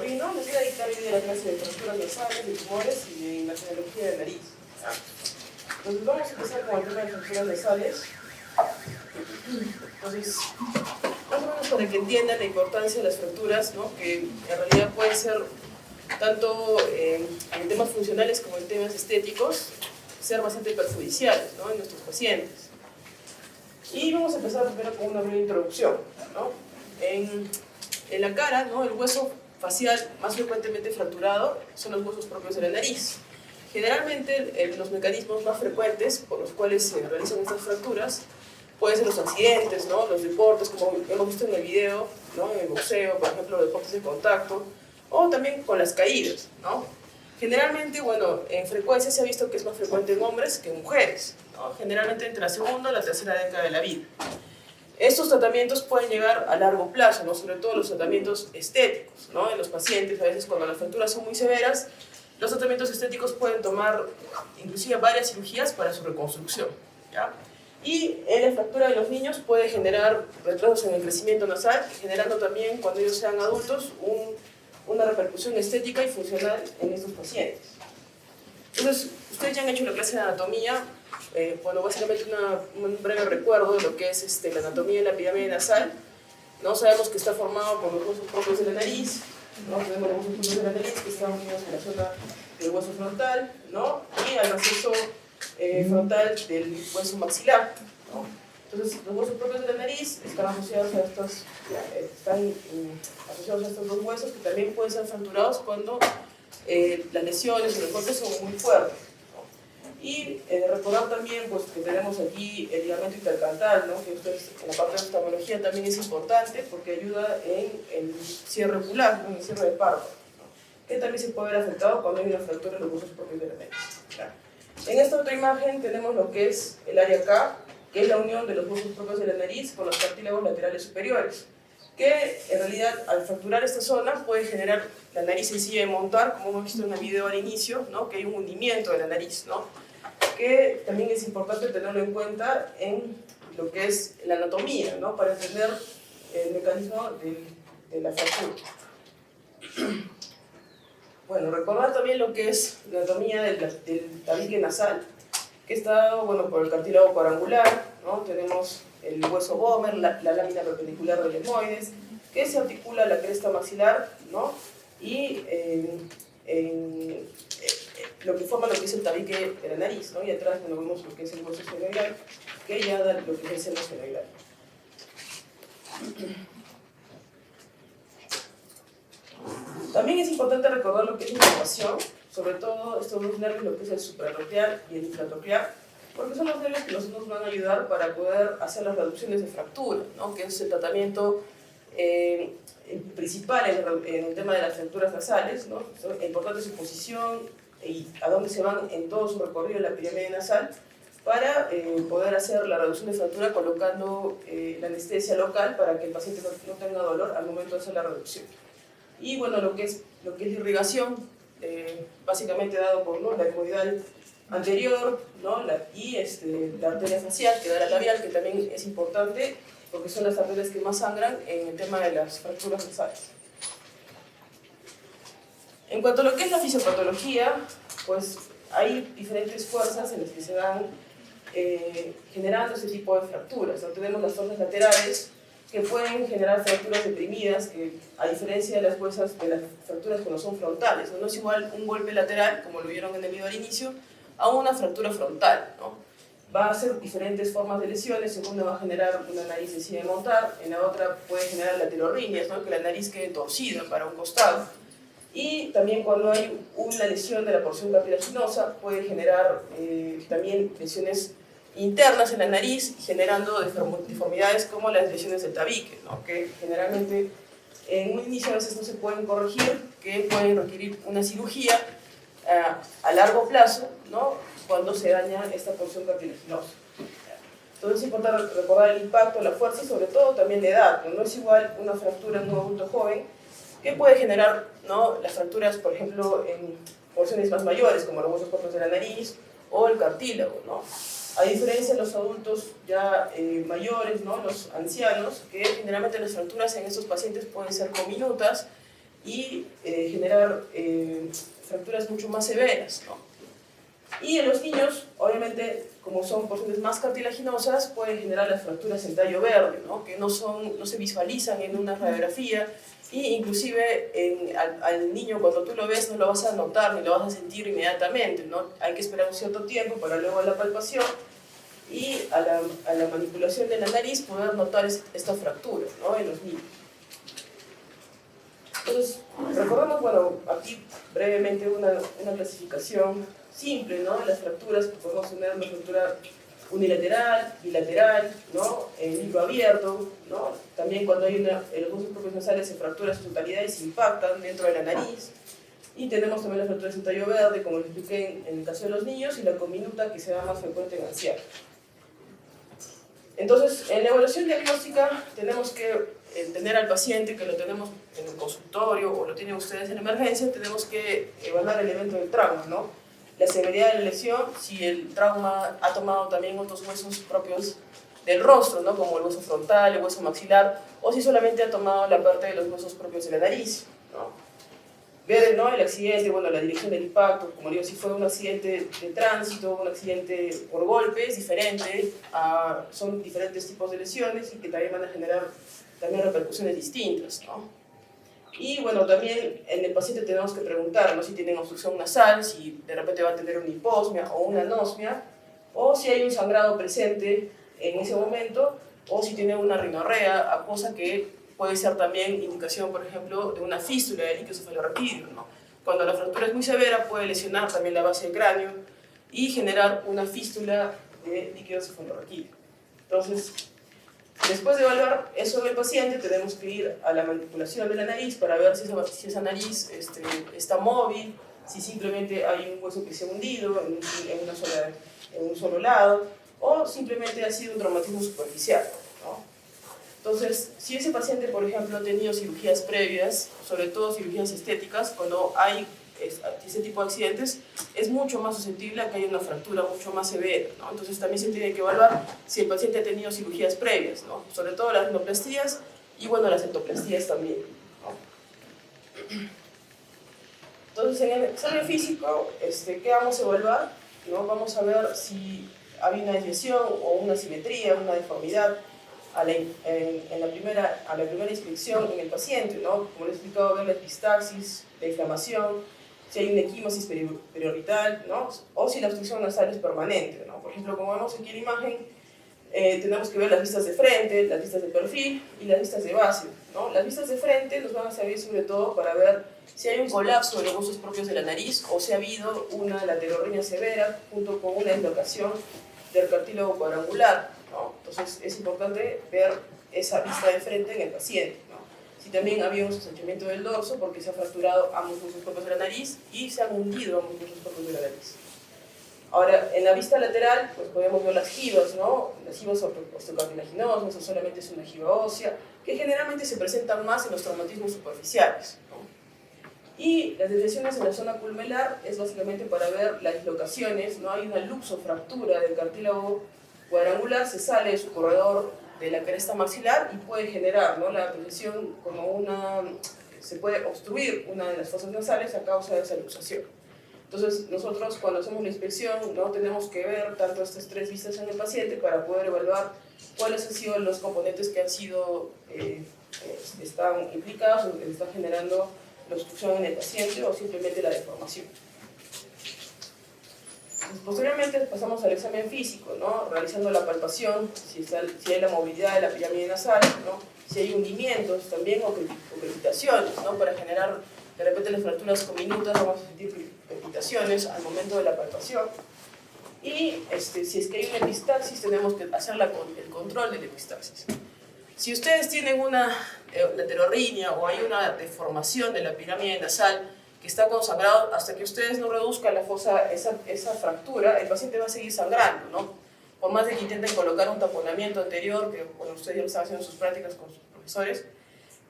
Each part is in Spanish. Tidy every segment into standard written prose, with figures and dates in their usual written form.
Sobrino, les voy a dictar hoy día la clase de fracturas nasales, de tumores y de imagenología de nariz. Entonces vamos a empezar con el tema de fracturas nasales. Entonces, más o menos para que entiendan la importancia de las fracturas, ¿no? Que en realidad pueden ser tanto en temas funcionales como en temas estéticos, ser bastante perjudiciales, ¿no? En nuestros pacientes. Y vamos a empezar primero con una breve introducción, ¿no? En la cara, ¿no? El hueso facial más frecuentemente fracturado son los huesos propios de la nariz. Generalmente los mecanismos más frecuentes por los cuales se realizan estas fracturas pueden ser los accidentes, ¿no? Los deportes, como hemos visto en el video, ¿no? En el boxeo, por ejemplo, los deportes de contacto, o también con las caídas, ¿no? Generalmente, bueno, en frecuencia se ha visto que es más frecuente en hombres que en mujeres, ¿no? Generalmente entre la segunda y la tercera década de la vida. Estos tratamientos pueden llegar a largo plazo, ¿no? Sobre todo los tratamientos estéticos, ¿no? En los pacientes, a veces cuando las fracturas son muy severas, los tratamientos estéticos pueden tomar inclusive varias cirugías para su reconstrucción, ¿ya? Y en la fractura de los niños puede generar retrasos en el crecimiento nasal, generando también, cuando ellos sean adultos, una repercusión estética y funcional en estos pacientes. Entonces, ustedes ya han hecho la clase de anatomía. Bueno, básicamente un breve recuerdo de lo que es la anatomía de la pirámide nasal. ¿No? Sabemos que está formado por los huesos propios de la nariz, ¿no? Tenemos los huesos propios de la nariz que están unidos en la zona del hueso frontal, ¿no? Y al acceso frontal del hueso maxilar, ¿no? Entonces, los huesos propios de la nariz están asociados a estos dos huesos que también pueden ser fracturados cuando las lesiones o los golpes son muy fuertes. Y recordar también pues, que tenemos aquí el ligamento intercantal, ¿no? Que ustedes, en la parte de oftalmología también es importante porque ayuda en el cierre ocular, ¿no? En el cierre de párpado, ¿no? Que también se puede ver afectado cuando hay una fractura en los huesos propios de la nariz. En esta otra imagen tenemos lo que es el área K, que es la unión de los huesos propios de la nariz con los cartílagos laterales superiores, que en realidad al fracturar esta zona puede generar la nariz sencilla de montar, como hemos visto en el video al inicio, ¿no? Que hay un hundimiento de la nariz, ¿no? Que también es importante tenerlo en cuenta en lo que es la anatomía, ¿no? Para entender el mecanismo de la fractura. Bueno, recordar también lo que es la anatomía del tabique nasal, que está, bueno, por el cartílago cuadrangular, ¿no? Tenemos el hueso Bomer, la lámina perpendicular del etmoides, que se articula a la cresta maxilar, ¿no? Y lo que forma lo que es el tabique de la nariz, ¿no? Y atrás, bueno, vemos lo que es el hueso senoidal, que ya da lo que es el seno senoidal. También es importante recordar lo que es la inervación, sobre todo estos dos nervios, lo que es el suprarraquial y el infratroclear, porque son los nervios que nos van a ayudar para poder hacer las reducciones de fractura, ¿no? Que es el tratamiento principal en el tema de las fracturas nasales, ¿no? Es importante su posición y a dónde se van en todo su recorrido de la pirámide nasal para poder hacer la reducción de fractura colocando la anestesia local para que el paciente no tenga dolor al momento de hacer la reducción. Y bueno, lo que es la irrigación, básicamente dado por, ¿no? La etmoidal anterior, ¿no? Y la arteria facial, que da la labial, que también es importante porque son las arterias que más sangran en el tema de las fracturas nasales. En cuanto a lo que es la fisiopatología, pues hay diferentes fuerzas en las que se van generando este tipo de fracturas, ¿no? Tenemos las fuerzas laterales, que pueden generar fracturas deprimidas, que a diferencia de las fuerzas de las fracturas que no son frontales, no es igual un golpe lateral, como lo vieron en el video al inicio, a una fractura frontal, ¿no? Va a ser diferentes formas de lesiones, en una va a generar una nariz sencilla de montar, en la otra puede generar laterorrinias, ¿no? Que la nariz quede torcida para un costado. Y también cuando hay una lesión de la porción cartilaginosa puede generar también lesiones internas en la nariz, generando deformidades como las lesiones del tabique, ¿no? Que generalmente en un inicio a veces no se pueden corregir, que pueden requerir una cirugía a largo plazo, ¿no? Cuando se daña esta porción cartilaginosa. Entonces es importante recordar el impacto, la fuerza y sobre todo también la edad, ¿no? No es igual una fractura en un adulto joven que puede generar, ¿no? Las fracturas, por ejemplo, en porciones más mayores, como los huesos propios de la nariz o el cartílago, ¿no? A diferencia de los adultos ya mayores, ¿no? Los ancianos, que generalmente las fracturas en estos pacientes pueden ser cominutas y generar fracturas mucho más severas, ¿no? Y en los niños, obviamente, como son porciones más cartilaginosas, pueden generar las fracturas en tallo verde, ¿no? Que no se visualizan en una radiografía, y inclusive al niño cuando tú lo ves no lo vas a notar ni lo vas a sentir inmediatamente, ¿no? Hay que esperar un cierto tiempo para luego la palpación y a la manipulación de la nariz poder notar estas fracturas, ¿no? En los niños. Entonces, recordemos, bueno, aquí brevemente una clasificación simple, ¿no? Las fracturas, podemos tener una fractura unilateral, bilateral, ¿no? Microabierto, ¿no? También cuando hay los huesos propios nasales se fracturan su totalidad y se impactan dentro de la nariz. Y tenemos también las fracturas en tallo verde, como les expliqué en el caso de los niños, y la conminuta, que será más frecuente en ancianos. Entonces, en la evaluación diagnóstica tenemos que tener al paciente, que lo tenemos en el consultorio o lo tienen ustedes en emergencia, tenemos que evaluar el evento del trauma, ¿no? La severidad de la lesión, si el trauma ha tomado también otros huesos propios del rostro, ¿no? Como el hueso frontal, el hueso maxilar, o si solamente ha tomado la parte de los huesos propios de la nariz, ¿no? Ver, ¿no? El accidente, bueno, la dirección del impacto, como digo, si fue un accidente de tránsito, un accidente por golpe, es diferente, son diferentes tipos de lesiones y que también van a generar también repercusiones distintas, ¿no? Y bueno, también en el paciente tenemos que preguntar, ¿no? Si tienen obstrucción nasal, si de repente va a tener una hiposmia o una anosmia, o si hay un sangrado presente en ese momento, o si tiene una rinorrea acuosa que puede ser también indicación, por ejemplo, de una fístula del líquido cefalorraquídeo, ¿no? Cuando la fractura es muy severa puede lesionar también la base del cráneo y generar una fístula de líquido cefalorraquídeo. Entonces, después de evaluar eso del paciente, tenemos que ir a la manipulación de la nariz para ver si esa nariz está móvil, si simplemente hay un hueso que se ha hundido en un solo lado, o simplemente ha sido un traumatismo superficial, ¿no? Entonces, si ese paciente, por ejemplo, ha tenido cirugías previas, sobre todo cirugías estéticas, cuando hay ese tipo de accidentes, es mucho más susceptible a que haya una fractura mucho más severa, ¿no? Entonces también se tiene que evaluar si el paciente ha tenido cirugías previas, ¿no? Sobre todo las rinoplastías y, bueno, las ectoplastías también, ¿no? Entonces, en el examen físico, ¿qué vamos a evaluar? ¿No? Vamos a ver si hay una desviación o una asimetría, una deformidad a la primera inspección en el paciente, ¿no? Como les he explicado, ver la epistaxis, la inflamación, si hay una equimosis periorbital, ¿no? O si la obstrucción nasal es permanente, ¿no? Por ejemplo, como vemos aquí en la imagen, tenemos que ver las vistas de frente, las vistas de perfil y las vistas de base, ¿no? Las vistas de frente nos van a servir sobre todo para ver si hay un colapso de los huesos propios de la nariz o si ha habido una laterorrhenia severa junto con una dislocación del cartílago cuadrangular, ¿no? Entonces es importante ver esa vista de frente en el paciente, ¿no? Si también había un ensanchamiento del dorso porque se ha fracturado ambos huesos propios de la nariz y se han hundido ambos huesos propios de la nariz. Ahora, en la vista lateral, pues podemos ver las jivas, ¿no? Las jivas osteocartilaginosas, o solamente es una jiba ósea, que generalmente se presentan más en los traumatismos superficiales, ¿no? Y las desviaciones en la zona pulmonar es básicamente para ver las dislocaciones, ¿no? Hay una luxofractura del cartílago cuadrangular, se sale de su corredor de la cresta maxilar y puede generar, ¿no? La presión como se puede obstruir una de las fosas nasales a causa de esa luxación. Entonces, nosotros cuando hacemos la inspección, ¿no? Tenemos que ver tanto estas tres vistas en el paciente para poder evaluar cuáles han sido los componentes que están implicados o que están generando la obstrucción en el paciente o simplemente la deformación. Posteriormente pasamos al examen físico, ¿no? Realizando la palpación, si hay la movilidad de la pirámide nasal, ¿no? Si hay hundimientos también o crepitaciones, ¿no? Para generar de repente las fracturas comminutas, vamos a sentir crepitaciones al momento de la palpación. Y si es que hay una epistaxis, tenemos que hacer el control de la epistaxis. Si ustedes tienen una laterorrhenia o hay una deformación de la pirámide nasal que está consangrado, hasta que ustedes no reduzcan esa fractura, el paciente va a seguir sangrando, ¿no? Por más de que intenten colocar un taponamiento anterior, que bueno, ustedes ya lo están haciendo en sus prácticas con sus profesores,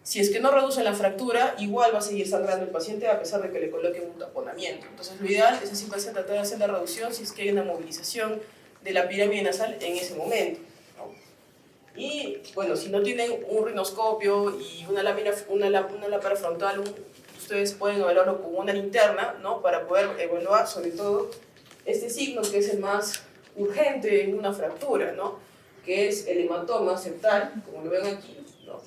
si es que no reducen la fractura, igual va a seguir sangrando el paciente a pesar de que le coloquen un taponamiento. Entonces lo ideal es así tratar de hacer la reducción si es que hay una movilización de la pirámide nasal en ese momento, ¿no? Y bueno, si no tienen un rinoscopio y una lámpara frontal, ustedes pueden evaluarlo con una linterna, ¿no? Para poder evaluar sobre todo este signo que es el más urgente en una fractura, ¿no? Que es el hematoma septal, como lo ven aquí, ¿no?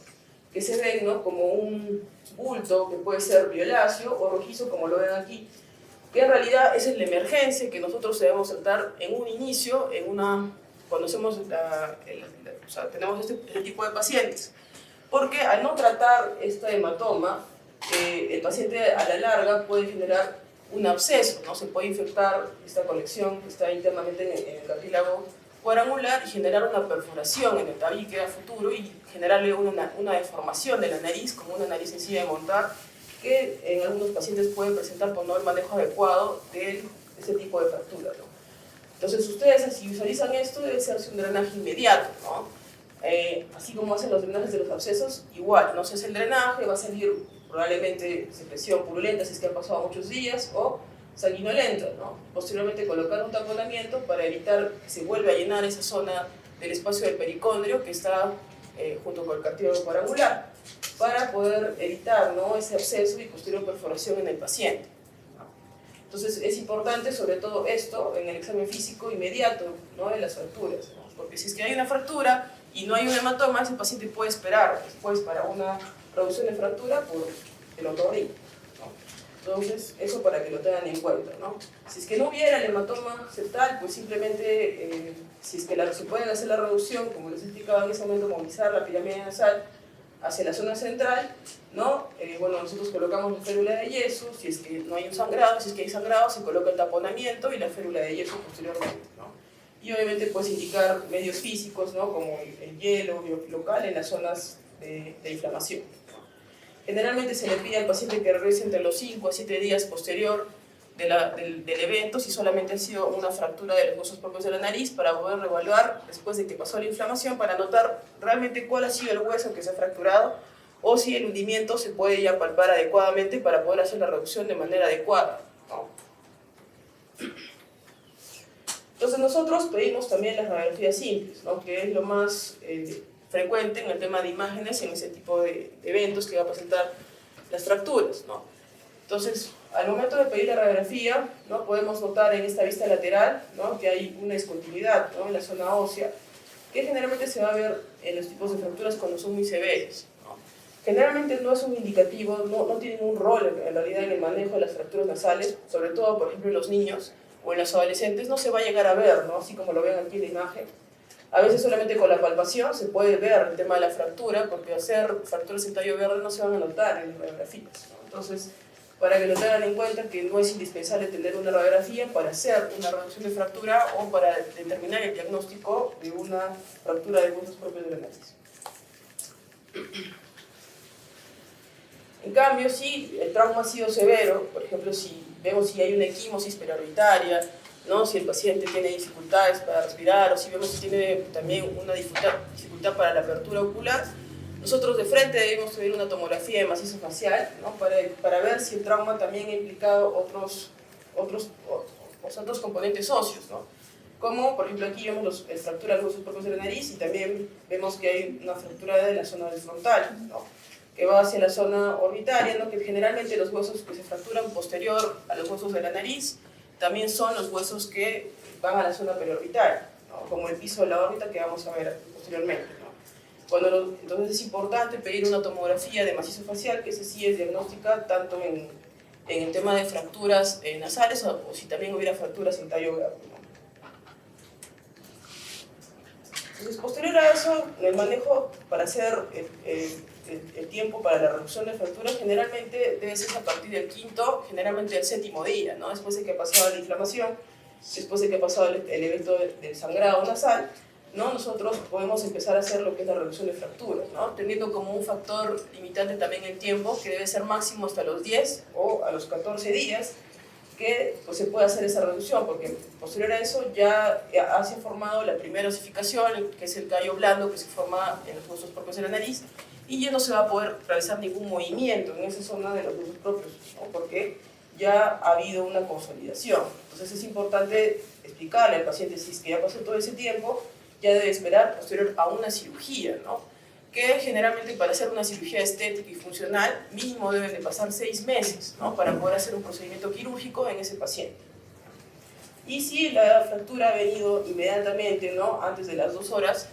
Que se ve, ¿no? Como un bulto que puede ser violáceo o rojizo, como lo ven aquí, que en realidad esa es la emergencia que nosotros debemos tratar en un inicio, cuando hacemos o sea, tenemos este tipo de pacientes. Porque al no tratar este hematoma, el paciente a la larga puede generar un absceso, ¿no? Se puede infectar esta colección que está internamente en el cartílago cuadrangular y generar una perforación en el tabique a futuro y generarle una deformación de la nariz, como una nariz sencilla de montar, que en algunos pacientes pueden presentar por no el manejo adecuado de este tipo de fractura, ¿no? Entonces ustedes, si visualizan esto, debe hacerse un drenaje inmediato, ¿no? Así como hacen los drenajes de los abscesos, igual, no se hace el drenaje, va a salir probablemente secreción purulenta si es que han pasado muchos días, o sanguinolenta, ¿no? Posteriormente colocar un taponamiento para evitar que se vuelva a llenar esa zona del espacio del pericondrio que está junto con el cartílago cuadrangular, para poder evitar, ¿no? Ese absceso y posterior perforación en el paciente. Entonces es importante sobre todo esto en el examen físico inmediato, ¿no? De las fracturas, ¿no? Porque si es que hay una fractura y no hay un hematoma, ese paciente puede esperar después para una reducción de fractura por el otorrino, ¿no? Entonces eso para que lo tengan en cuenta, ¿no? Si es que no hubiera el hematoma septal, pues simplemente si es que se pueden hacer la reducción, como les explicaba en ese momento, movilizar la pirámide nasal hacia la zona central, ¿no? Bueno, nosotros colocamos la férula de yeso, si es que no hay un sangrado, si es que hay sangrado, se coloca el taponamiento y la férula de yeso posteriormente, ¿no? Y obviamente puedes indicar medios físicos, ¿no? Como el hielo local en las zonas de inflamación. Generalmente se le pide al paciente que regrese entre los 5 a 7 días posterior del evento, si solamente ha sido una fractura de los huesos propios de la nariz, para poder reevaluar después de que pasó la inflamación, para notar realmente cuál ha sido el hueso que se ha fracturado, o si el hundimiento se puede ya palpar adecuadamente para poder hacer la reducción de manera adecuada, ¿no? Entonces nosotros pedimos también las radiografías simples, ¿no? Que es lo más frecuente en el tema de imágenes en ese tipo de eventos que va a presentar las fracturas, ¿no? Entonces, al momento de pedir la radiografía, ¿no? Podemos notar en esta vista lateral, ¿no? Que hay una discontinuidad, ¿no? En la zona ósea, que generalmente se va a ver en los tipos de fracturas cuando son muy severos, ¿no? Generalmente no es un indicativo, no tienen un rol en realidad en el manejo de las fracturas nasales, sobre todo, por ejemplo, en los niños o en los adolescentes, no se va a llegar a ver, ¿no? Así como lo ven aquí en la imagen. A veces solamente con la palpación se puede ver el tema de la fractura, porque hacer fracturas en tallo verde no se van a notar en las radiografías, ¿no? Entonces, para que lo tengan en cuenta que no es indispensable tener una radiografía para hacer una reducción de fractura o para determinar el diagnóstico de una fractura de huesos propios de la nariz. En cambio, si el trauma ha sido severo, por ejemplo, si vemos si hay una equimosis periorbitaria, ¿no? Si el paciente tiene dificultades para respirar, o si vemos si tiene también una dificultad para la apertura ocular, nosotros de frente debemos pedir una tomografía de macizo facial, ¿no? Para ver si el trauma también ha implicado otros componentes óseos, ¿no? Como, por ejemplo, aquí vemos la fractura de los huesos propios de la nariz y también vemos que hay una fractura de la zona del frontal, ¿no? Que va hacia la zona orbitaria, ¿no? Que generalmente los huesos que se fracturan posterior a los huesos de la nariz también son los huesos que van a la zona periorbitaria, ¿no? Como el piso de la órbita que vamos a ver posteriormente, ¿no? Entonces es importante pedir una tomografía de macizo facial, que ese sí es diagnóstica tanto en el tema de fracturas nasales o si también hubiera fracturas en tallo verde, ¿no? Entonces, posterior a eso, el manejo para hacer el tiempo para la reducción de fracturas generalmente debe ser a partir del quinto, generalmente del séptimo día, ¿no? Después de que ha pasado la inflamación, después de que ha pasado el evento del sangrado nasal, ¿no? Nosotros podemos empezar a hacer lo que es la reducción de fracturas, ¿no? Teniendo como un factor limitante también el tiempo, que debe ser máximo hasta los 10 o a los 14 días, que pues, se puede hacer esa reducción, porque posterior a eso ya se ha formado la primera osificación, que es el callo blando que se forma en los huesos propios de la nariz, y ya no se va a poder realizar ningún movimiento en esa zona de los huesos propios, ¿no? Porque ya ha habido una consolidación. Entonces es importante explicarle al paciente si es que ya pasó todo ese tiempo, ya debe esperar posterior a una cirugía, ¿no? que generalmente para hacer una cirugía estética y funcional mínimo deben de pasar 6 meses, ¿no? Para poder hacer un procedimiento quirúrgico en ese paciente. Y si la fractura ha venido inmediatamente, ¿no? Antes de las 2 horas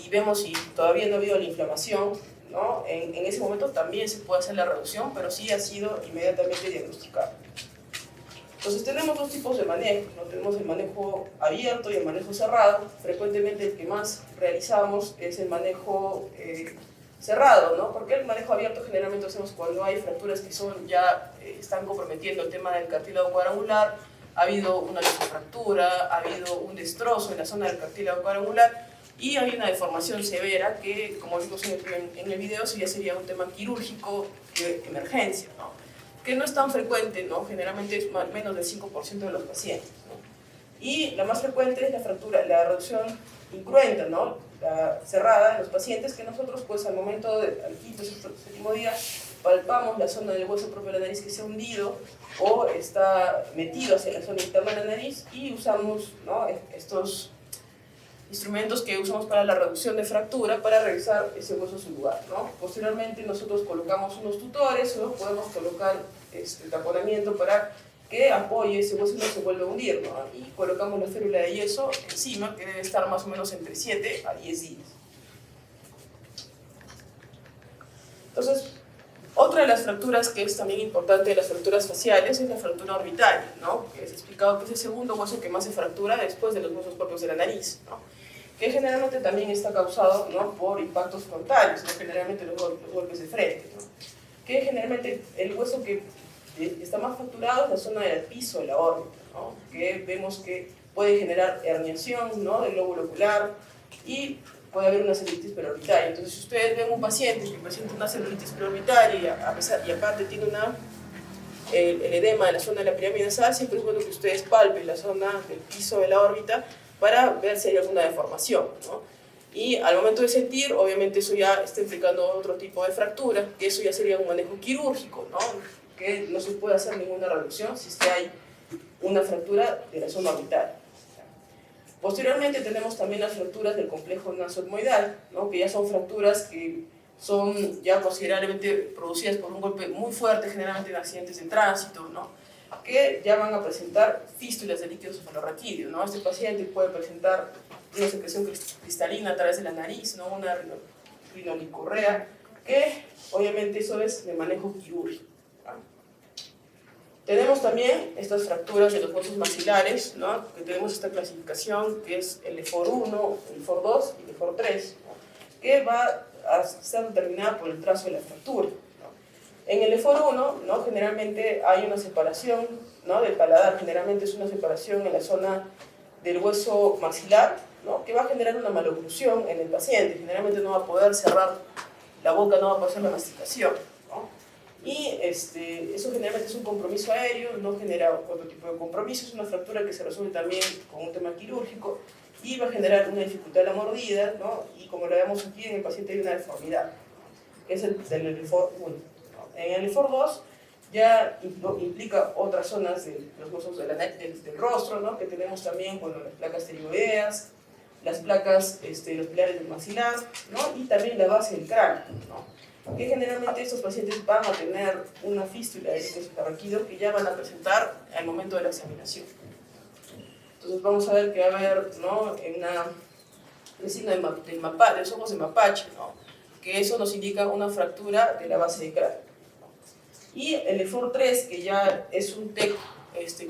y vemos si todavía no ha habido la inflamación, ¿no? En ese momento también se puede hacer la reducción, pero sí ha sido inmediatamente diagnosticado. Entonces tenemos dos tipos de manejo, ¿no? Tenemos el manejo abierto y el manejo cerrado. Frecuentemente el que más realizamos es el manejo cerrado, ¿no? Porque el manejo abierto generalmente lo hacemos cuando hay fracturas que ya están comprometiendo el tema del cartílago cuadrangular, ha habido una fractura, ha habido un destrozo en la zona del cartílago cuadrangular y hay una deformación severa que, como vimos en el video, eso ya sería un tema quirúrgico de emergencia, ¿no? Que no es tan frecuente, ¿no? Generalmente es menos del 5% de los pacientes, ¿no? Y la más frecuente es la fractura, la reducción incruenta, ¿no? La cerrada en los pacientes, que nosotros pues al momento al quinto, séptimo día palpamos la zona del hueso propio de la nariz que se ha hundido o está metido hacia la zona interna de la nariz y usamos, ¿no? Estos instrumentos que usamos para la reducción de fractura para regresar ese hueso a su lugar, ¿no? Posteriormente nosotros colocamos unos tutores o podemos colocar taponamiento para que apoye ese hueso y no se vuelva a hundir, ¿no? Y colocamos la férula de yeso encima, que debe estar más o menos entre 7 a 10 días. Entonces, otra de las fracturas que es también importante de las fracturas faciales es la fractura orbitaria, ¿no? Que les he explicado que es el segundo hueso que más se fractura después de los huesos propios de la nariz, ¿no? Que generalmente también está causado, ¿no? Por impactos frontales, ¿no? Generalmente los golpes de frente, ¿no? Que generalmente el hueso que está más fracturado es la zona del piso de la órbita, ¿no? Que vemos que puede generar herniación, ¿no? Del lóbulo ocular y puede haber una celulitis preorbitaria. Entonces, si ustedes ven un paciente que presenta una celulitis preorbitaria y aparte tiene el edema de la zona de la pirámide nasal, siempre es bueno que ustedes palpen la zona del piso de la órbita para ver si hay alguna deformación, ¿no? Y al momento de sentir, obviamente eso ya está implicando otro tipo de fractura, que eso ya sería un manejo quirúrgico, ¿no? Que no se puede hacer ninguna reducción si es que hay una fractura de la zona orbital. Posteriormente tenemos también las fracturas del complejo nasoetmoidal, ¿no? Que ya son fracturas que son ya considerablemente producidas por un golpe muy fuerte, generalmente en accidentes de tránsito, ¿no? Que ya van a presentar fístulas de líquido cefalorraquídeo, ¿no? Este paciente puede presentar una secreción cristalina a través de la nariz, ¿no? Una rinolicorrea, que obviamente eso es de manejo quirúrgico, ¿no? Tenemos también estas fracturas de los huesos maxilares, ¿no? Que tenemos esta clasificación que es el EFOR 1, el EFOR 2 y el EFOR 3, ¿no? Que va a ser determinada por el trazo de la fractura. En el EFOR 1, ¿no? Generalmente hay una separación, ¿no? Del paladar, generalmente es una separación en la zona del hueso maxilar, ¿no? Que va a generar una maloclusión en el paciente, generalmente no va a poder cerrar la boca, no va a poder hacer la masticación, ¿no? Y eso generalmente es un compromiso aéreo, no genera otro tipo de compromiso, es una fractura que se resuelve también con un tema quirúrgico y va a generar una dificultad a la mordida, ¿no? Y como lo vemos aquí, en el paciente hay una deformidad, que es el del EFOR 1. En el EFOR 2 ya implica otras zonas de los huesos del rostro, ¿no? Que tenemos también, bueno, las placas pterigoideas, las placas, los pilares del maxilar, ¿no? Y también la base del cráneo, ¿no? Que generalmente estos pacientes van a tener una fístula de líquido cefalorraquídeo que ya van a presentar al momento de la examinación. Entonces vamos a ver que va a haber, ¿no? El signo de los ojos de mapache, ¿no? Que eso nos indica una fractura de la base del cráneo. Y el EFOR 3, que ya es un TEC, el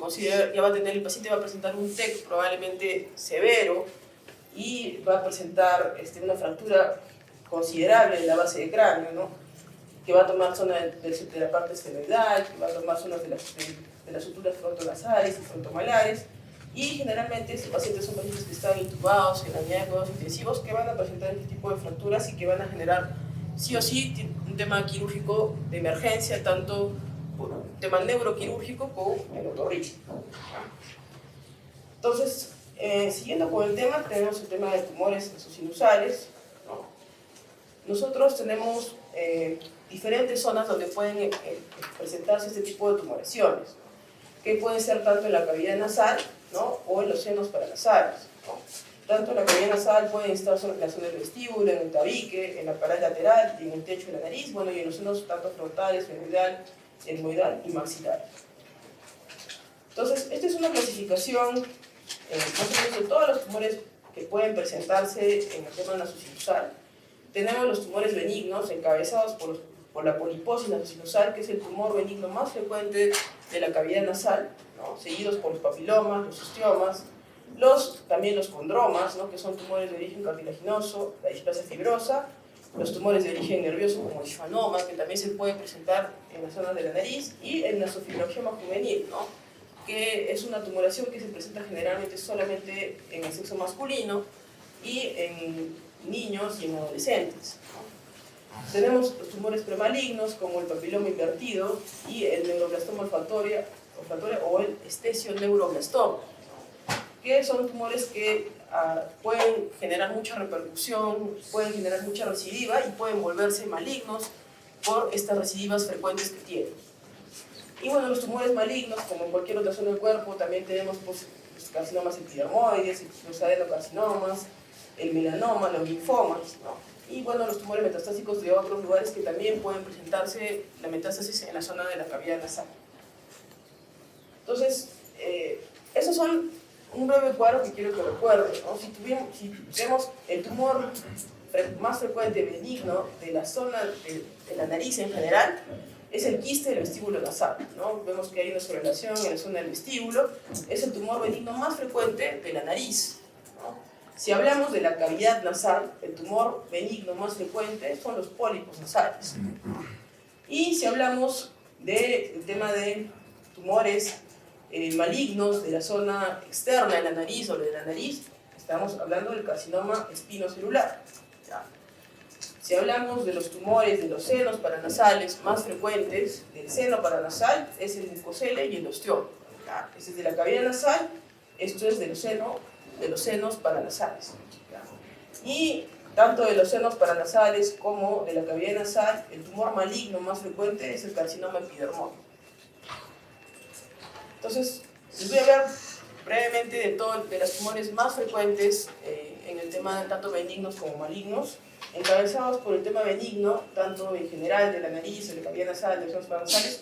paciente va a presentar un TEC probablemente severo y va a presentar una fractura considerable de la base del cráneo, ¿no? Que va a tomar zona de la parte esfenoidal, que va a tomar zonas de las suturas frontonasales y frontomalares, y generalmente estos pacientes son pacientes que están intubados en la unidad de cuidados intensivos que van a presentar este tipo de fracturas y que van a generar sí o sí un tema quirúrgico de emergencia, tanto por un tema neuroquirúrgico como el otorrino. Entonces, siguiendo con el tema, tenemos el tema de tumores sinusales, ¿no? Nosotros tenemos diferentes zonas donde pueden presentarse este tipo de tumoraciones, que pueden ser tanto en la cavidad nasal, ¿no? O en los senos paranasales, ¿no? tanto en la cavidad nasal pueden estar en la zona del vestíbulo, en el tabique, en la pared lateral, en el techo de la nariz, bueno, y en los senos tanto frontales, etmoidal y maxilar. Entonces, esta es una clasificación más o menos de todos los tumores que pueden presentarse en el tema nasosinusal. Tenemos los tumores benignos encabezados por la poliposis nasosinusal, que es el tumor benigno más frecuente de la cavidad nasal, ¿no? Seguidos por los papilomas, los ostiomas, también los condromas, ¿no? Que son tumores de origen cartilaginoso, la displasia fibrosa, los tumores de origen nervioso como el schwannoma, que también se puede presentar en la zona de la nariz, y el nasofibrosarcoma juvenil, ¿no? Que es una tumoración que se presenta generalmente solamente en el sexo masculino y en niños y en adolescentes, ¿no? Tenemos los tumores premalignos como el papiloma invertido y el neuroblastoma olfatorio o el esthesioneuroblastoma, que son tumores que pueden generar mucha repercusión, pueden generar mucha recidiva y pueden volverse malignos por estas recidivas frecuentes que tienen. Y bueno, los tumores malignos, como en cualquier otra zona del cuerpo, también tenemos pues, los carcinomas epidermoides, los adenocarcinomas, el melanoma, los linfomas, ¿no? Y bueno, los tumores metastásicos de otros lugares que también pueden presentarse la metástasis en la zona de la cavidad nasal. Entonces, esos son un breve cuadro que quiero que recuerden, ¿no? Si vemos el tumor más frecuente benigno de la zona de la nariz en general, es el quiste del vestíbulo nasal, ¿no? Vemos que hay una correlación en la zona del vestíbulo, es el tumor benigno más frecuente de la nariz, ¿no? Si hablamos de la cavidad nasal, el tumor benigno más frecuente son los pólipos nasales. Y si hablamos del tema de tumores malignos de la zona externa de la nariz o de la nariz, estamos hablando del carcinoma espinocelular, ¿ya? Si hablamos de los tumores de los senos paranasales más frecuentes, del seno paranasal es el mucocele y el osteoma. ¿Ya? Este es de la cavidad nasal, esto es de los senos paranasales. ¿Ya? Y tanto de los senos paranasales como de la cavidad nasal, el tumor maligno más frecuente es el carcinoma epidermoide. Entonces, les voy a hablar brevemente de los tumores más frecuentes en el tema de tanto benignos como malignos. Encabezados por el tema benigno, tanto en general de la nariz, de la cavidad nasal, de los senos paranasales,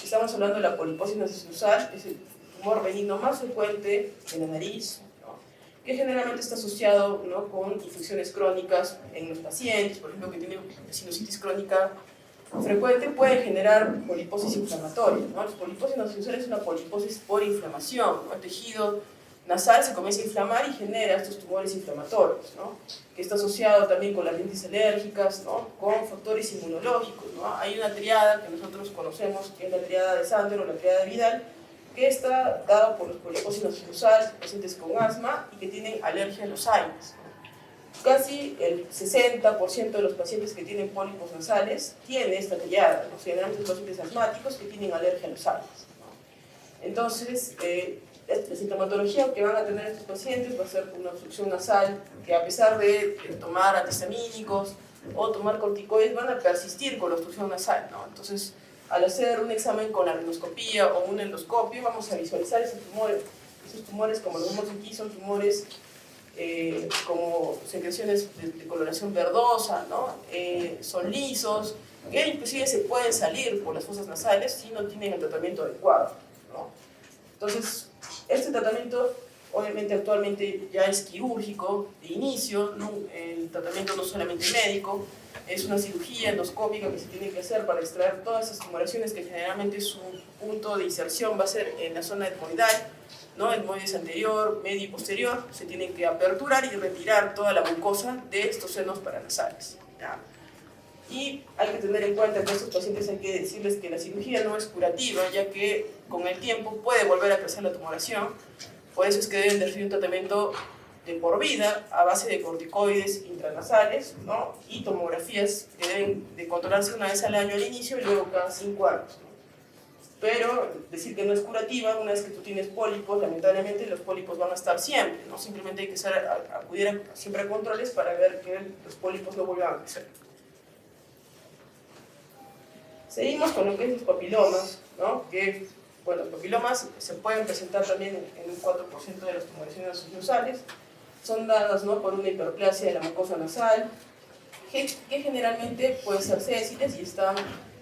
estamos hablando de la poliposis nasosinusal, es el tumor benigno más frecuente de la nariz, ¿no? Que generalmente está asociado, ¿no? con infecciones crónicas en los pacientes, por ejemplo, que tienen sinusitis crónica frecuente, puede generar poliposis inflamatoria, ¿no? La poliposis nasosinusal es una poliposis por inflamación, ¿no? El tejido nasal se comienza a inflamar y genera estos tumores inflamatorios, ¿no? Que está asociado también con las rinitis alérgicas, ¿no? Con factores inmunológicos, ¿no? Hay una triada que nosotros conocemos, que es la triada de Sander o la triada de Vidal, que está dada por los poliposis nasosinusal, pacientes con asma y que tienen alergia a los AINES. Casi el 60% de los pacientes que tienen pólipos nasales tienen esta triada, ¿no? Generalmente los pacientes asmáticos que tienen alergia a los AINES, ¿no? Entonces, la sintomatología que van a tener estos pacientes va a ser una obstrucción nasal que, a pesar de tomar antihistamínicos o tomar corticoides, van a persistir con la obstrucción nasal, ¿no? Entonces, al hacer un examen con la rinoscopía o un endoscopio, vamos a visualizar esos tumores. Esos tumores, como lo vemos aquí, son tumores como secreciones de coloración verdosa, ¿no? Son lisos, que inclusive se pueden salir por las fosas nasales si no tienen el tratamiento adecuado, ¿no? Entonces, este tratamiento, obviamente, actualmente ya es quirúrgico de inicio, ¿no? El tratamiento no solamente médico, es una cirugía endoscópica que se tiene que hacer para extraer todas esas tumoraciones que generalmente su punto de inserción va a ser en la zona etmoidal, ¿no? Etmoides anterior, medio y posterior, se tienen que aperturar y retirar toda la mucosa de estos senos paranasales, ¿ya? Y hay que tener en cuenta que a estos pacientes hay que decirles que la cirugía no es curativa, ya que con el tiempo puede volver a crecer la tumoración. Por eso es que deben de recibir un tratamiento de por vida a base de corticoides intranasales, ¿no? Y tomografías que deben de controlarse una vez al año al inicio y luego cada 5 años, ¿no? Pero decir que no es curativa, una vez que tú tienes pólipos, lamentablemente los pólipos van a estar siempre, ¿no? Simplemente hay que acudir siempre a controles para ver que los pólipos no vuelvan a crecer. Seguimos con lo que es los papilomas, ¿no? Que, bueno, los papilomas se pueden presentar también en un 4% de las tumoraciones nasosinusales. son dadas, ¿no?, por una hiperplasia de la mucosa nasal, que generalmente pueden ser sésiles y están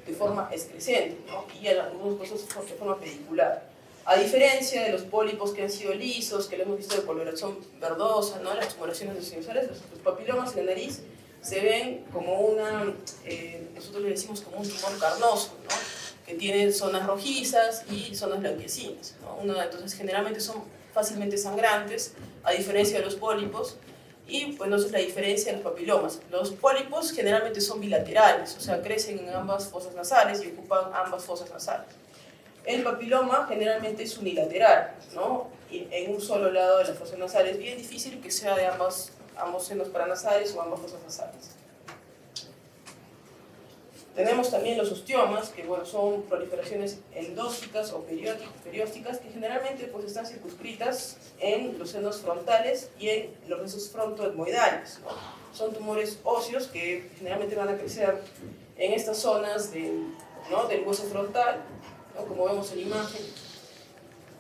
de forma excrescente, ¿no?, y en algunos casos de forma pedicular. A diferencia de los pólipos que han sido lisos, que lo hemos visto de coloración verdosa, ¿no?, las tumoraciones sinusales, los papilomas en la nariz se ven como una, nosotros le decimos como un tumor carnoso, ¿no?, que tiene zonas rojizas y zonas blanquecinas, ¿no? Entonces generalmente son fácilmente sangrantes, a diferencia de los pólipos, y pues entonces la diferencia de los papilomas. Los pólipos generalmente son bilaterales, o sea, crecen en ambas fosas nasales y ocupan ambas fosas nasales. El papiloma generalmente es unilateral, ¿no?, y en un solo lado de la fosa nasal. Es bien difícil que sea de ambos senos paranasales o ambas fosas nasales. Tenemos también los osteomas, que bueno, son proliferaciones endógicas o periósticas que generalmente pues, están circunscritas en los senos frontales y en los restos frontoetmoidales, ¿no? Son tumores óseos que generalmente van a crecer en estas zonas ¿no?, del hueso frontal, ¿no?, como vemos en la imagen.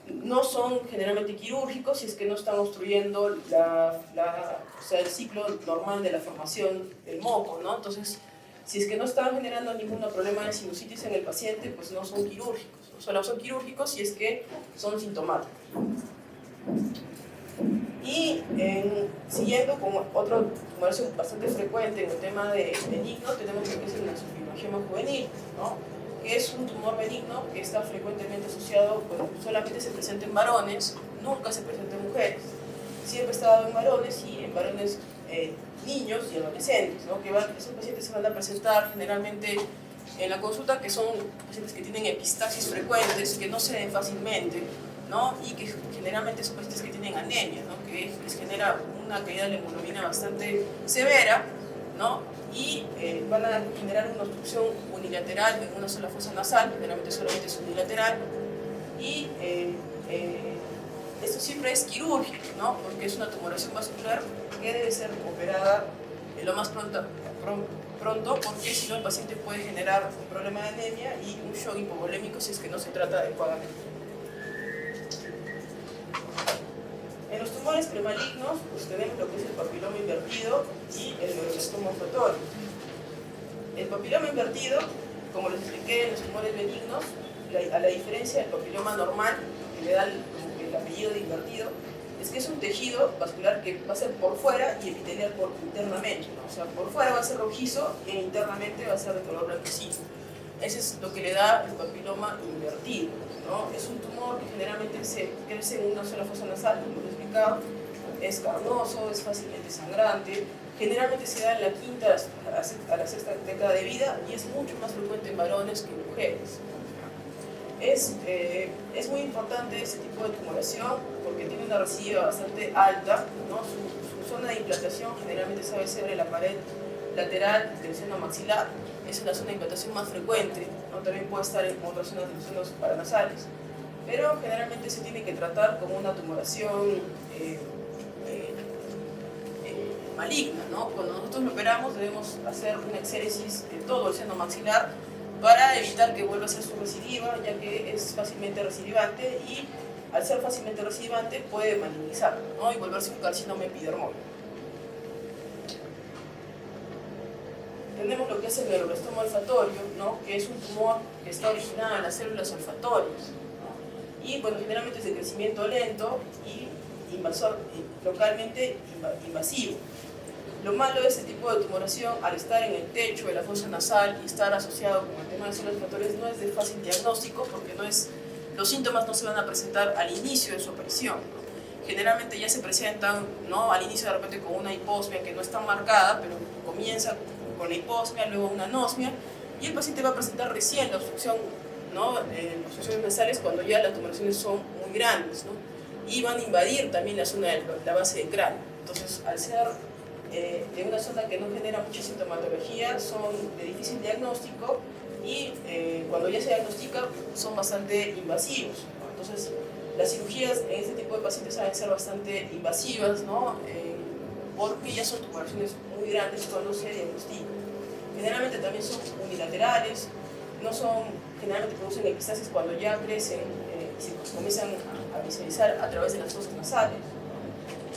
No son generalmente quirúrgicos si es que no están obstruyendo o sea, el ciclo normal de la formación del moco, ¿no? Entonces, si es que no están generando ningún problema de sinusitis en el paciente, pues no son quirúrgicos. Solo son quirúrgicos si es que son sintomáticos. Y siguiendo con otra tumoración bastante frecuente en el tema de benigno, tenemos lo que es el nasofibroma juvenil, ¿no?, que es un tumor benigno que está frecuentemente asociado, bueno, solamente se presenta en varones, nunca se presenta en mujeres. Siempre está dado en varones y en varones niños y adolescentes, ¿no?, que esos pacientes se van a presentar generalmente en la consulta, que son pacientes que tienen epistaxis frecuentes, que no se ven fácilmente, ¿no?, y que generalmente son pacientes que tienen anemia, ¿no?, que les genera una caída de la hemoglobina bastante severa, ¿no?, y van a generar una obstrucción unilateral en una sola fosa nasal, generalmente solamente es unilateral, y esto siempre es quirúrgico, ¿no?, porque es una tumoración vascular que debe ser operada lo más pronto, porque si no el paciente puede generar un problema de anemia y un shock hipovolémico si es que no se trata adecuadamente. En los tumores premalignos, pues tenemos lo que es el papiloma invertido y el neuroblastoma olfatorio. El papiloma invertido, como les expliqué en los tumores benignos, a la diferencia del papiloma normal, que le da el apellido de invertido, es que es un tejido vascular que va a ser por fuera y epitelial por internamente, ¿no? O sea, por fuera va a ser rojizo y internamente va a ser de color blanquecino. Ese es lo que le da el papiloma invertido, ¿no? Es un tumor que generalmente se crece en una sola fosa nasal, como les he explicado, es carnoso, es fácilmente sangrante, generalmente se da en la quinta a la sexta década de vida y es mucho más frecuente en varones que en mujeres. Es muy importante este tipo de tumoración porque tiene una recidiva bastante alta, ¿no? Su zona de implantación generalmente sabe ser en la pared lateral del seno maxilar, es la zona de implantación más frecuente, ¿no? También puede estar en otras zonas de los senos paranasales, pero generalmente se tiene que tratar como una tumoración maligna, ¿no? Cuando nosotros lo operamos debemos hacer una exéresis de todo el seno maxilar para evitar que vuelva a ser su recidiva, ya que es fácilmente recidivante y al ser fácilmente recidivante puede malignizar, ¿no?, y volverse un carcinoma epidermoide. Tenemos lo que es el neuroblastoma olfatorio, ¿no?, que es un tumor que está originado en las células olfatorias, ¿no?, y bueno, generalmente es de crecimiento lento y localmente invasivo. Lo malo de este tipo de tumoración, al estar en el techo de la fosa nasal y estar asociado con el tema de células olfatorias, no es de fácil diagnóstico porque los síntomas no se van a presentar al inicio de su aparición, ¿no? Generalmente ya se presentan, ¿no?, al inicio de repente con una hiposmia que no está marcada, pero comienza con la hiposmia, luego una anosmia, y el paciente va a presentar recién la obstrucción, ¿no?, obstrucciones nasales cuando ya las tumoraciones son muy grandes, ¿no?, y van a invadir también la zona de la base del cráneo. Entonces, al ser de una zona que no genera mucha sintomatología, son de difícil diagnóstico y cuando ya se diagnostica son bastante invasivos, ¿no? Entonces, las cirugías en este tipo de pacientes saben ser bastante invasivas, ¿no?, porque ya son tumoraciones muy grandes cuando se diagnostican. Generalmente también son unilaterales, generalmente producen epistasis cuando ya crecen y se comienzan a visualizar a través de las fosas nasales.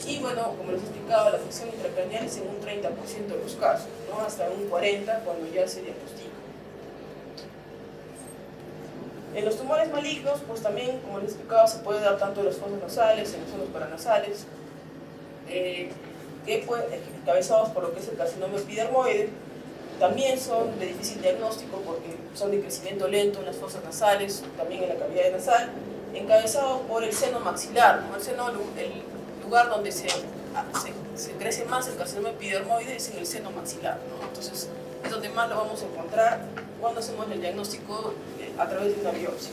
Y bueno, como les he explicado, la afección intracraneal es en un 30% de los casos, ¿no? Hasta un 40% cuando ya se diagnostica. En los tumores malignos, pues también, como les he explicado, se puede dar tanto en las fosas nasales, en los senos paranasales, que encabezados por lo que es el carcinoma epidermoide. También son de difícil diagnóstico porque son de crecimiento lento en las fosas nasales, también en la cavidad nasal, encabezados por el seno maxilar, ¿no? El lugar donde se crece más el carcinoma epidermoide es en el seno maxilar, ¿no? Entonces es donde más lo vamos a encontrar cuando hacemos el diagnóstico a través de una biopsia.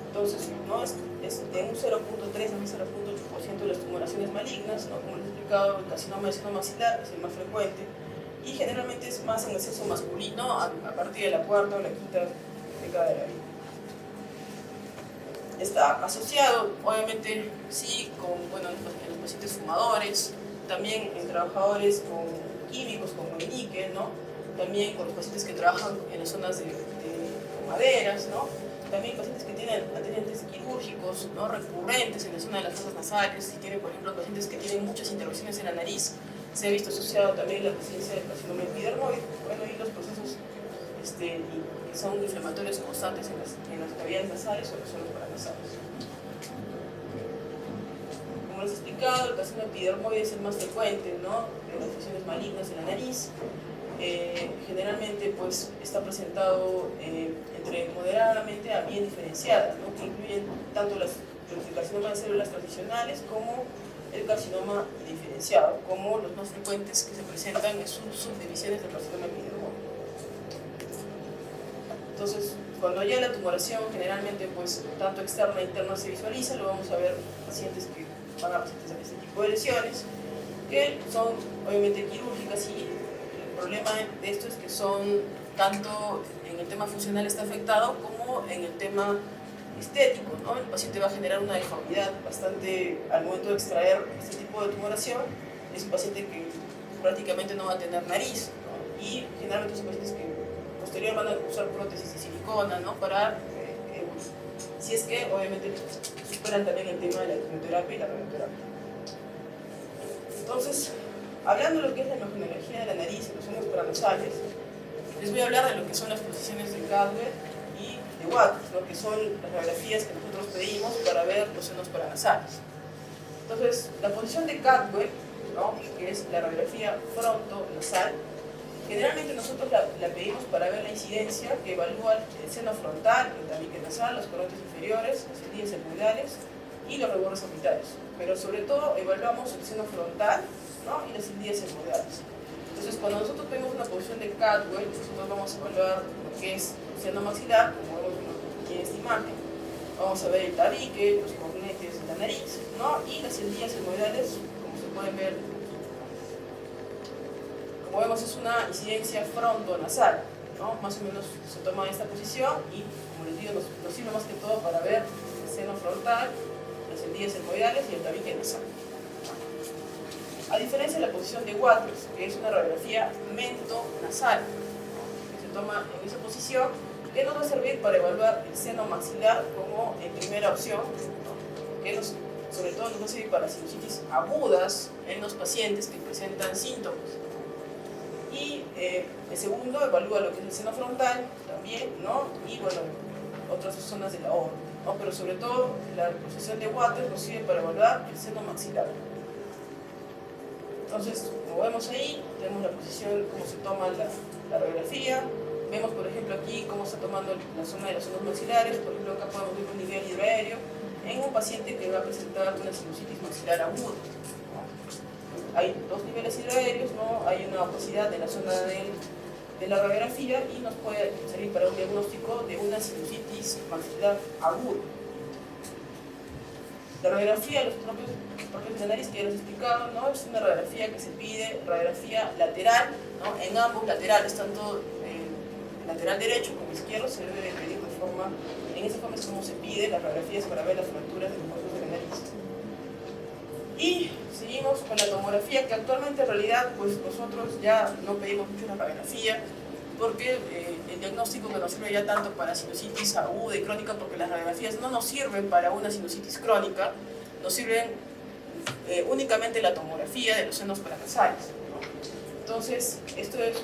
Entonces, ¿no? es de un 0.3 a un 0.8% de las tumoraciones malignas, ¿no? Como les he explicado, el carcinoma del seno maxilar es el más frecuente y generalmente es más en el sexo masculino a partir de la cuarta o la quinta década de la vida. Está asociado, obviamente, sí, con, bueno, en los pacientes fumadores, también en trabajadores con químicos como el níquel, ¿no? También con los pacientes que trabajan en las zonas de maderas, ¿no? También pacientes que tienen antecedentes quirúrgicos, ¿no? Recurrentes en la zona de las fosas nasales, si tienen, por ejemplo, pacientes que tienen muchas intervenciones en la nariz, se ha visto asociado también la presencia del carcinoma epidermoide, bueno, y los procesos que son inflamatorios constantes en las cavidades nasales o en los suelos paranasales. Como les he explicado, el carcinoma epidermoide es el más frecuente, ¿no? De las lesiones malignas en la nariz. Generalmente pues, está presentado entre moderadamente a bien diferenciadas, ¿no? Que incluyen tanto el carcinoma de células transicionales como el carcinoma diferenciado, como los más frecuentes que se presentan en subdivisiones del carcinoma epidermoide. Entonces, cuando haya la tumoración, generalmente pues, tanto externa e interna se visualiza, lo vamos a ver pacientes que van a presentar este tipo de lesiones, que son obviamente quirúrgicas y el problema de esto es que son tanto en el tema funcional está afectado como en el tema estético, ¿no? El paciente va a generar una deformidad bastante al momento de extraer este tipo de tumoración. Es un paciente que prácticamente no va a tener nariz, ¿no? Y generalmente son pacientes que posterior van a usar prótesis de silicona, ¿no? Para, si es que obviamente superan también el tema de la quimioterapia y la radioterapia. Entonces, hablando de lo que es la imagenología de la nariz y los senos paranasales, les voy a hablar de lo que son las posiciones de Cadwell y de Watkins, ¿no? Que son las radiografías que nosotros pedimos para ver los senos paranasales. Entonces, la posición de Cadwell, ¿no? Que es la radiografía frontonasal, generalmente nosotros la pedimos para ver la incidencia que evalúa el seno frontal, el tabique nasal, los corones inferiores, las encías etmoidales y los rebordes orbitales. Pero sobre todo evaluamos el seno frontal, ¿no? Y las encías etmoidales. Entonces, cuando nosotros pedimos una posición de Cadwell, nosotros vamos a evaluar lo que es el seno maxilar, como vemos aquí en esta imagen. Vamos a ver el tabique, los cornetes de la nariz, ¿no? Y las encías etmoidales, como se pueden ver. Como vemos, es una incidencia frontonasal, ¿no? Más o menos se toma esta posición y, como les digo, nos sirve más que todo para ver el seno frontal, las encías etmoidales y el tabique nasal. A diferencia de la posición de Watkins, que es una radiografía mentonasal, que se toma en esa posición, que nos va a servir para evaluar el seno maxilar como en primera opción, ¿no? Que sobre todo nos va a servir para sinusitis agudas en los pacientes que presentan síntomas. Y el segundo evalúa lo que es el seno frontal también, ¿no? Y bueno, otras zonas de la órbita, ¿no? Pero sobre todo la posición de Watkins nos sirve para evaluar el seno maxilar. Entonces, como vemos ahí, tenemos la posición, cómo se toma la radiografía. Vemos, por ejemplo, aquí cómo está tomando la zona de los senos maxilares. Por ejemplo, acá podemos ver un nivel hidroaéreo en un paciente que va a presentar una sinusitis maxilar aguda, ¿no? Hay dos niveles hidroaéreos, ¿no? Hay una opacidad en la zona de la radiografía y nos puede servir para un diagnóstico de una sinusitis maxilar aguda. La radiografía de los propios de la nariz, que ya les he explicado, ¿no? Es una radiografía que se pide, radiografía lateral, ¿no? En ambos laterales, tanto el lateral derecho como izquierdo, se debe de pedir de forma, en esa forma es como se pide las radiografías para ver las fracturas de los huesos de la nariz. Y seguimos con la tomografía, que actualmente en realidad pues nosotros ya no pedimos mucho la radiografía, porque el diagnóstico que nos sirve ya tanto para sinusitis aguda y crónica, porque las radiografías no nos sirven para una sinusitis crónica, nos sirven únicamente la tomografía de los senos paranasales, ¿no? Entonces, esto es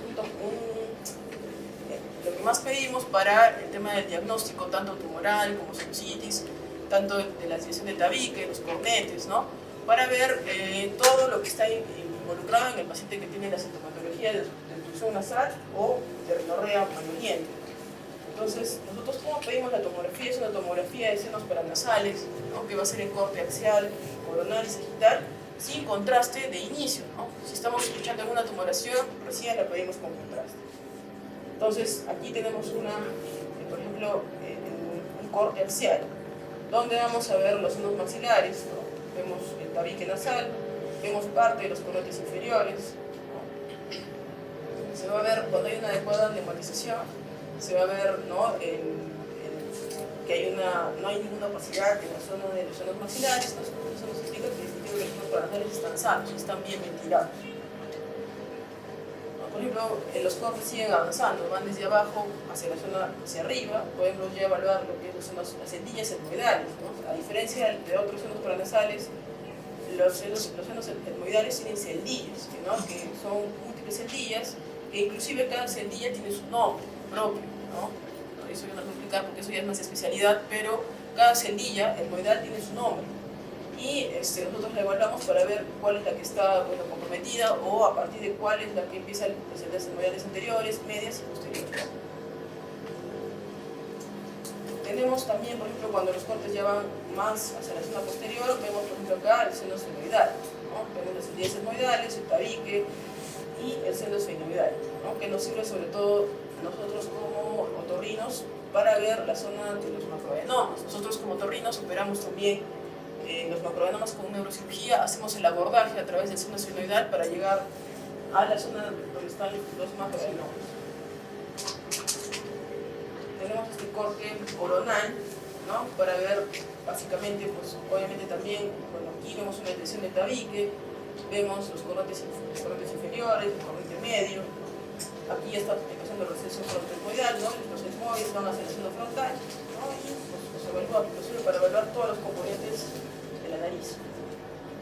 lo que más pedimos para el tema del diagnóstico, tanto tumoral como sinusitis, tanto de la desviación del tabique, los cornetes, ¿no? Para ver todo lo que está involucrado en el paciente que tiene la sintomatología de obstrucción nasal o de rinorrea maloliente. Entonces, nosotros como pedimos la tomografía, es una tomografía de senos paranasales, ¿no? Que va a ser en corte axial, coronal y sagital, sin contraste de inicio, ¿no? Si estamos escuchando alguna tumoración, recién la pedimos con contraste. Entonces, aquí tenemos por ejemplo, un corte axial, donde vamos a ver los senos maxilares, ¿no? Vemos el tabique nasal, vemos parte de los cornetes inferiores, ¿no? Se va a ver cuando hay una adecuada neumatización, se va a ver, ¿no? Que no hay ninguna opacidad en la zona de los senos maxilares, ¿no? Eso nos indica que los senos paranasales están sanos, están bien ventilados. Por ejemplo, los cortes siguen avanzando, van desde abajo hacia la zona hacia arriba, podemos ya evaluar lo que son las endillas etmoidales, ¿no? A diferencia de otros senos paranasales, los senos etmoidales tienen celdillas, ¿no? Que son múltiples celdillas, que inclusive cada celdilla tiene su nombre propio, ¿no? Eso yo no lo voy a explicar porque eso ya es más especialidad, pero cada celdilla etmoidal tiene su nombre. Y nosotros la evaluamos para ver cuál es la que está comprometida o a partir de cuál es la que empieza las celdas etmoidales anteriores, medias y posteriores. Tenemos también, por ejemplo, cuando los cortes ya van más hacia la zona posterior, vemos, por ejemplo, acá el seno senoidal, ¿no? Tenemos las endillas etmoidales, el tabique y el seno senoidal, ¿no? Que nos sirve sobre todo nosotros como otorrinos para ver la zona de los macroadenomas. Nosotros como otorrinos operamos también los macroadenomas con neurocirugía, hacemos el abordaje a través del seno senoidal para llegar a la zona donde están los macroadenomas. Tenemos este corte coronal, ¿no? Para ver básicamente, pues obviamente también, bueno, aquí vemos una lesión del tabique, vemos los cornetes inferiores, el cornete medio, aquí ya está empezando el receso frontoetmoidal, ¿no? Los etmoides van hacia el seno frontal, ¿no? Y pues, sirve para evaluar todos los componentes de la nariz.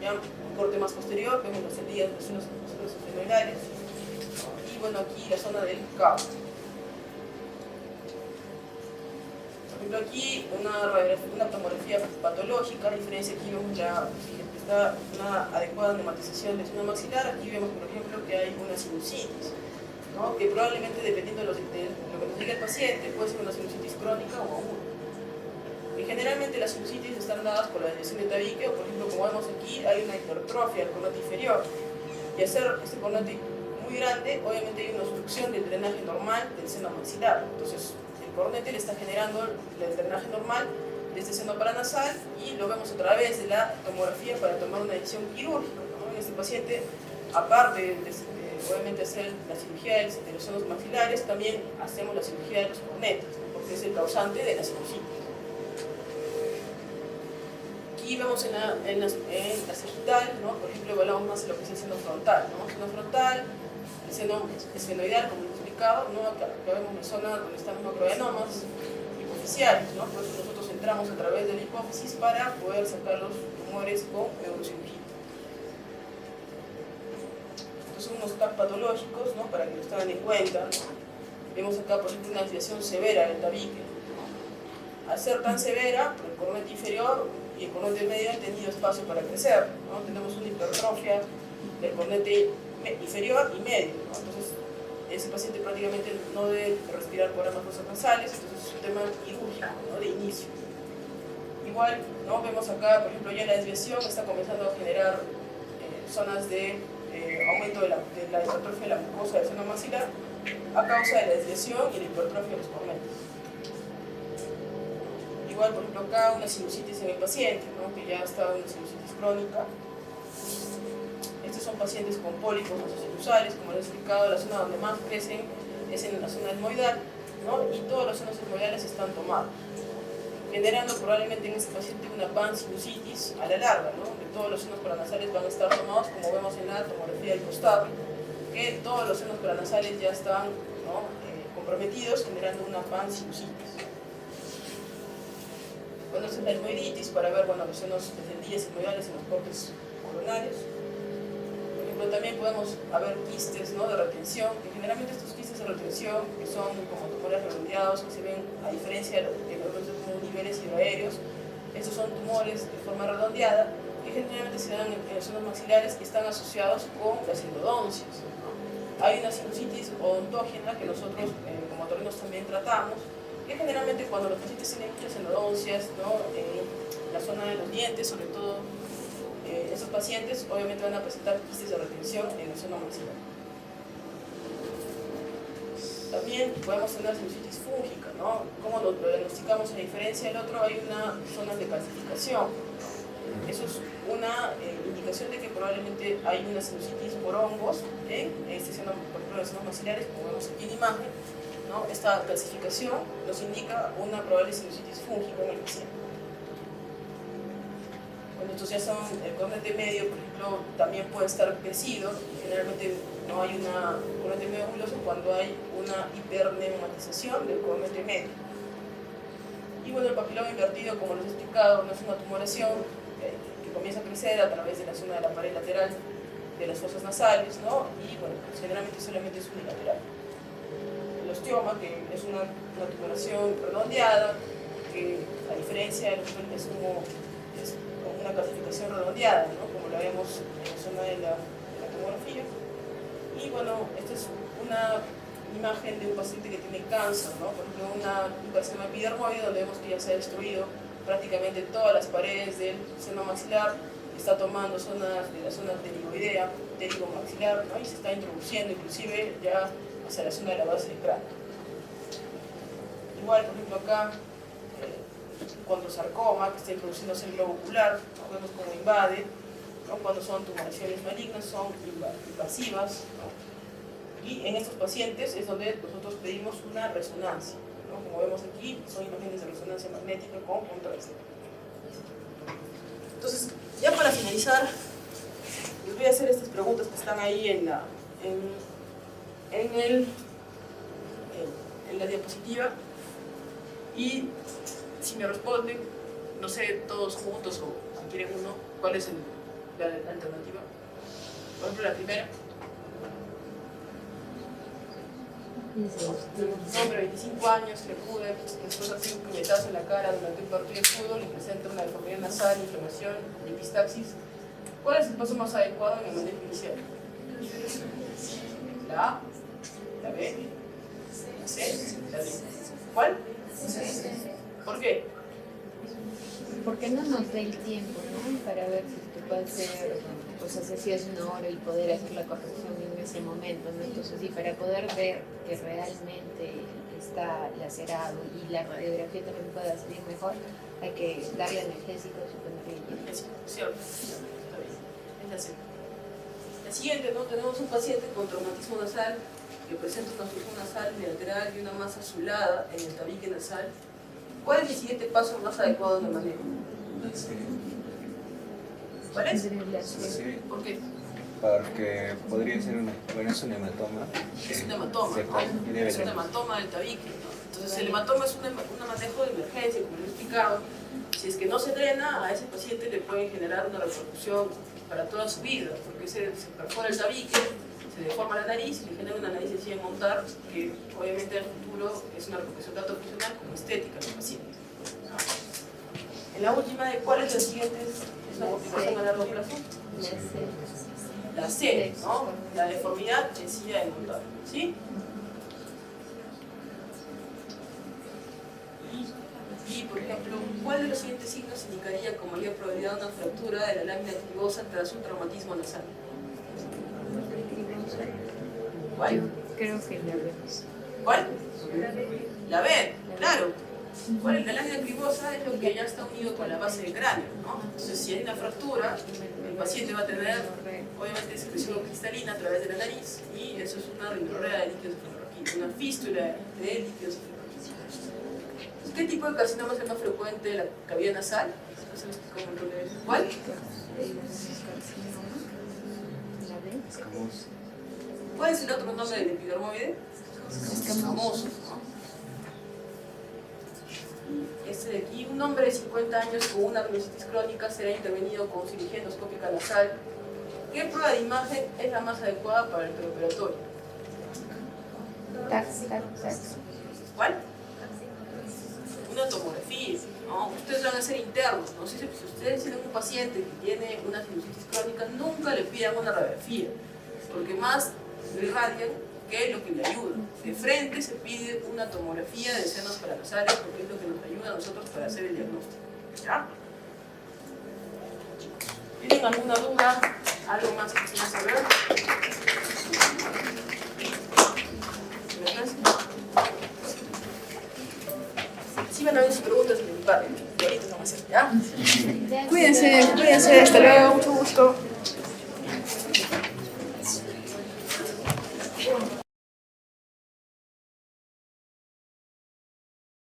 Ya un corte más posterior, vemos las endillas de los senos senoidales, ¿no? Y bueno, aquí la zona del cabo. Por ejemplo, aquí una tomografía patológica, a diferencia aquí vemos si está una adecuada neumatización del seno maxilar, aquí vemos por ejemplo que hay una sinusitis, ¿no? Que probablemente dependiendo de lo que nos diga el paciente puede ser una sinusitis crónica o aguda. Y generalmente las sinusitis están dadas por la desviación de tabique o, por ejemplo, como vemos aquí, hay una hipertrofia del cornete inferior. Y al ser este cornete muy grande, obviamente hay una obstrucción del drenaje normal del seno maxilar. Entonces, el cornete le está generando el drenaje normal de este seno paranasal y lo vemos a través de la tomografía para tomar una decisión quirúrgica, ¿no? En este paciente, aparte de obviamente hacer la cirugía de los senos maxilares, también hacemos la cirugía de los cornetes, ¿no? Porque es el causante de la sinusitis. Aquí vemos en la sagital, ¿no? Por ejemplo, evaluamos más lo que es el seno frontal, ¿no? El seno frontal, el seno esfenoidal, como les explicaba, ¿no? Acá vemos la zona donde están los macroadenomas hipoficiales, ¿no? Por eso nosotros entramos a través de la hipófisis para poder sacar los tumores con neurocirugía. Estos son unos TAC patológicos, ¿no? Para que los tengan en cuenta, ¿no? Vemos acá, por ejemplo, una desviación severa del tabique, ¿no? Al ser tan severa, el cornete inferior y el cornete medio han tenido espacio para crecer, ¿no? Tenemos una hipertrofia del cornete inferior y medio, ¿no? Entonces ese paciente prácticamente no debe respirar por ambas fosas nasales, entonces es un tema quirúrgico, ¿no? De inicio. Igual, ¿no? Vemos acá, por ejemplo, ya la desviación está comenzando a generar zonas de aumento de la hipertrofia de la mucosa del seno maxilar a causa de la desviación y la hipertrofia de los cornetes. Igual, por ejemplo, acá una sinusitis en el paciente, ¿no? Que ya está en una sinusitis crónica. Estos son pacientes con pólipos nasosinusales, como les he explicado, la zona donde más crecen es en la zona etmoidal, ¿no? Y todos los senos etmoidales están tomados, generando probablemente en este paciente una pansinusitis a la larga, ¿no? Que todos los senos paranasales van a estar tomados, como vemos en la tomografía del costado, que todos los senos paranasales ya están, ¿no? comprometidos, generando una pansinusitis. Bueno, esta es la etmoiditis para ver, bueno, lesiones descendillas etmoidales en los cortes coronarios. Por ejemplo, también podemos haber quistes, ¿no?, de retención, que generalmente estos quistes de retención, que son como tumores redondeados, que se ven, a diferencia de los como niveles hidroaéreos, estos son tumores de forma redondeada, que generalmente se dan en zonas maxilares y están asociados con las endodoncias, ¿no? Hay una sinusitis odontógena que nosotros como otorrinos también tratamos, que generalmente cuando los pacientes tienen muchas endodoncias, ¿no?, en la zona de los dientes, sobre todo estos pacientes obviamente van a presentar quistes de retención en la zona maxilar. También podemos tener sinusitis fúngica, ¿no? ¿Cómo lo diagnosticamos? A diferencia del otro, hay una zona de calcificación. Eso es una indicación de que probablemente hay una sinusitis por hongos en por ejemplo, las zonas maxilares, como vemos aquí en imagen, ¿no? Esta calcificación nos indica una probable sinusitis fúngica en el paciente. Cuando estos ya son el cornete medio, por ejemplo, también puede estar crecido, generalmente no hay una cornete medio anguloso cuando hay una hiperneumatización del cornete medio. Y bueno, el papiloma invertido, como les he explicado, no es una tumoración que comienza a crecer a través de la zona de la pared lateral de las fosas nasales, ¿no? Y bueno, generalmente solamente es unilateral. El osteoma, que es una tumoración redondeada, que a diferencia del otro es como una clasificación redondeada, ¿no?, como la vemos en la zona de la tomografía. Y bueno, esta es una imagen de un paciente que tiene cáncer, ¿no? Por ejemplo, un carcinoma epidermoide, donde vemos que ya se ha destruido prácticamente todas las paredes del seno maxilar, está tomando zonas de la zona pterigoidea, pterigomaxilar, ¿no?, y se está introduciendo inclusive ya hacia la zona de la base del cráneo. Igual, por ejemplo, acá, condrosarcoma, que está introduciéndose en el globo ocular, ¿no?, vemos cómo invade, ¿no?, cuando son tumoraciones malignas, son invasivas, ¿no? Y en estos pacientes es donde nosotros pedimos una resonancia, ¿no? Como vemos aquí, son imágenes de resonancia magnética con contraste. Entonces, ya para finalizar, les voy a hacer estas preguntas que están ahí en la diapositiva, y si me responden, no sé, todos juntos o si quieren uno, ¿cuál es la alternativa? Por ejemplo, la primera. Hombre, 25 años, le acude, después de hacer un puñetazo en la cara durante un partido de fútbol y presenta una deformidad nasal, inflamación, epistaxis. ¿Cuál es el paso más adecuado en el manejo inicial? La A, la B, la C, la D. ¿Cuál? ¿Por qué? Porque no nos da el tiempo, ¿no?, para ver si esto puede ser, pues hace si es una hora y poder hacer la corrección en ese momento, ¿no? Entonces, y para poder ver que realmente está lacerado y la radiografía también pueda salir mejor, hay que darle analgésicos y ponerle. Cierto, está bien, es la C. La siguiente, ¿no? Tenemos un paciente con traumatismo nasal que presenta una obstrucción nasal bilateral y una masa azulada en el tabique nasal. ¿Cuál es el siguiente paso más adecuado en el manejo? ¿Cuál es? Sí. ¿Por qué? Porque podría ser es un hematoma. Es un hematoma, ¿no? Es un hematoma del tabique, ¿no? Entonces el hematoma es un manejo de emergencia, como lo he explicado. Si es que no se drena, a ese paciente le pueden generar una repercusión para toda su vida, porque se perfora el tabique, se deforma la nariz y le genera una nariz sencilla de montar, que obviamente en el futuro es una repercusión tanto funcional como estética del paciente. En la última, ¿de cuál es la siguiente? ¿Es una complicación a largo plazo? La C, ¿no? La deformidad sencilla de montar, ¿sí? Y, por ejemplo, ¿cuál de los siguientes signos indicaría con mayor probabilidad una fractura de la lámina cribosa tras un traumatismo nasal? ¿Cuál? Creo que la B. ¿Cuál? La B, claro. ¿Cuál es la lámina cribosa? Es lo que ya está unido con la base del cráneo, ¿no? Entonces, si hay una fractura, el paciente va a tener, obviamente, secreción cristalina a través de la nariz, y eso es una rinorrea de líquidos cefalorraquídeos, una fístula de líquidos cefalorraquídeos. ¿Qué tipo de carcinoma es el más frecuente de la cavidad nasal? ¿Cuál? ¿Cuál es el otro nombre del epidermoide? escamosos, ¿no? Este de aquí, un hombre de 50 años con una rinitis crónica será intervenido con cirugía endoscópica nasal. ¿Qué prueba de imagen es la más adecuada para el preoperatorio? ¿Cuál? Una tomografía, ¿no? Ustedes van a ser internos, ¿no? Si ustedes tienen un paciente que tiene una sinusitis crónica, nunca le pidan una radiografía, porque más le irradian que lo que le ayuda. De frente se pide una tomografía de senos paranasales, porque es lo que nos ayuda a nosotros para hacer el diagnóstico. ¿Ya? ¿Tienen alguna duda? ¿Algo más que quieran saber? Gracias. Sí van a haber sus preguntas en mi parte. Y ahorita vamos a hacer, ¿ya? Cuídense, hasta luego, mucho gusto.